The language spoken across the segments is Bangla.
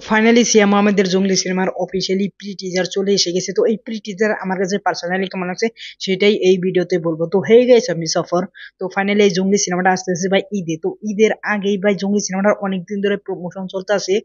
ফাইনালি সিয়াম আহমেদের জঙ্গলি সিনেমার অফিসিয়ালি প্রি টিজার চলে এসে গেছে। তো এই প্রি টিজার আমার কাছে পার্সোনালি কেমন লাগছে সেটাই এই ভিডিওতে বলবো। তো হয়ে গেছে আমি সফর। তো ফাইনালি এই জঙ্গলি সিনেমাটা আসতেছে ভাই ঈদে। তো ঈদের আগেই ভাই জঙ্গলি সিনেমাটার অনেকদিন ধরে প্রমোশন চলতে আছে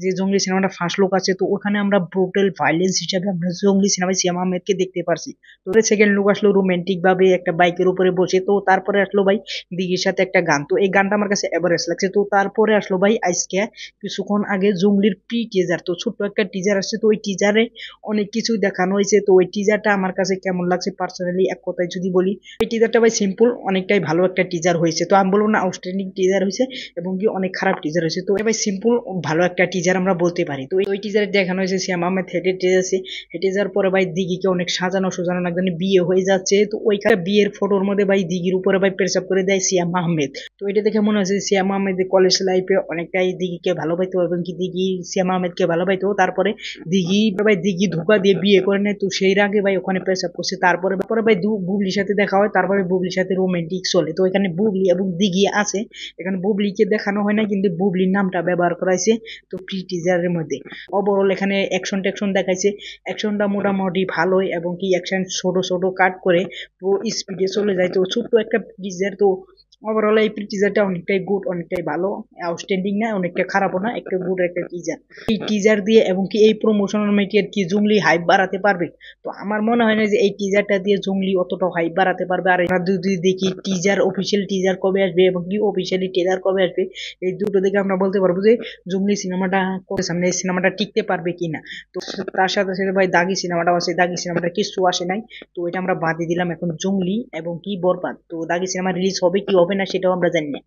যে জঙ্গলি সিনেমাটা ফার্স্ট লুক আছে। তো ওখানে আমরা ব্রুটাল ভাইলেন্স হিসাবে আমরা জঙ্গলি সিনেমায় সিয়াম আহমেদকে দেখতে পারছি। তো সেকেন্ড লুক আসলো রোমান্টিক ভাবে একটা বাইকের উপরে বসে। তো তারপরে আসলো ভাই দিঘির সাথে একটা গান। তো এই গানটা আমার কাছে এভারেস্ট লাগছে। তো তারপরে আসলো ভাই আজকে কিছুক্ষণ আগে জঙ্গলির প্রি টিজার। তো ছোট্ট একটা টিজার আসছে। তো ওই টিজারে অনেক কিছুই দেখানো হয়েছে। তো ওই টিজারটা আমার কাছে কেমন লাগছে পার্সোনালি এক কথায় যদি বলি, এই টিজারটা ভাই সিম্পল অনেকটাই ভালো একটা টিজার হয়েছে। তো আমি বলবো না আউটস্ট্যান্ডিং টিজার হয়েছে এবং কি অনেক খারাপ টিজার হয়েছে। তো ভাই সিম্পল ভালো একটা টিজার আমরা বলতে পারি। তো ওই টিজারে দেখানো হয়েছে সিয়াম আহমেদ হেঁটে টিজার হেঁটে যাওয়ার পরে ভাই দিঘিকে অনেক সাজানো সোজানো একদম বিয়ে হয়ে যাচ্ছে। তো ওইখানে বিয়ের ফটোর মধ্যে ভাই দিঘির উপরে ভাই পেশাব করে দেয় সিয়াম আহমেদ। তো এটা দেখে মনে হচ্ছে সিয়াম আহমেদ কলেজ লাইফে অনেকটাই দিঘিকে ভালোবাসতো এবং কি দিঘি সিয়াম আহমেদকে ভালোবাসতো। তারপরে দিঘি ধোঁকা দিয়ে বিয়ে করে নেয়। তো সেই আগে ভাই ওখানে পেশাব করছে। তারপরে ভাই বুবলির সাথে দেখা হয়। তারপরে বুবলির সাথে রোমান্টিক চলে। তো এখানে বুবলি এবং দিঘি আছে। এখানে বুবলিকে দেখানো হয় না কিন্তু বুবলির নামটা ব্যবহার করা হয়েছে তো প্রি টিজারের মধ্যে। ওভারঅল এখানে অ্যাকশন ট্যাকশন দেখাইছে। অ্যাকশনটা মোটামুটি ভালোই এবং কি অ্যাকশন ছোট ছোট কাট করে পুরো স্পিডে চলে যায়। তো ছোট্ট একটা টিজার। তো ওভারঅল এই টিজারটা অনেকটাই গুড, অনেকটাই ভালো, আউটস্ট্যান্ডিং না, অনেকটা খারাপও না, একটা গুড একটা টিজার। এই টিজার দিয়ে এবং কি এই প্রমোশনাল মেটেরিয়াল কি জঙ্গলি হাইপ বাড়াতে পারবে? তো আমার মনে হয় না যে এই টিজারটা দিয়ে জঙ্গলি অতটা হাইপ বাড়াতে পারবে। আর আমরা যদি দেখি টিজার অফিসিয়াল টিজার কবে আসবে এবং কি অফিসিয়ালি টিজার কবে আসবে, এই দুটো দেখে আমরা বলতে পারবো যে জঙ্গলি সিনেমাটা সামনে এই সিনেমাটা টিকতে পারবে কিনা। তো তার সাথে সাথে ভাই দাগি সিনেমাটাও আছে। দাগি সিনেমাটা কিছু আসে নাই। তো এটা আমরা বাদই দিলাম। এখন জঙ্গলি এবং কি বরবাদ। তো দাগি সিনেমা রিলিজ হবে কি হবে না সেটাও আমরা জানি না।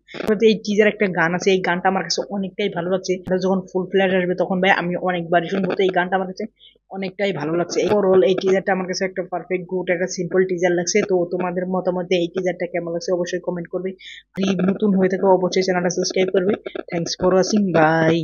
এই টিজার একটা গান আছে, এই গানটা আমার কাছে অনেকটাই ভালো লাগছে। যখন ফুল ফ্ল্যাশ আসবে তখন ভাই আমি অনেকবারই শুনবো। তো এই গানটা আমার কাছে অনেকটাই ভালো লাগছে। ওভারঅল এই টিজারটা আমার কাছে একটা পারফেক্ট গুড একটা সিম্পল টিজার লাগছে। তো তোমাদের মতামতে এই টিজারটা কেমন লাগছে অবশ্যই কমেন্ট করবে। যদি নতুন হয়ে থাকে অবশ্যই চ্যানেলটা সাবস্ক্রাইব করবে। Thanks for watching, by.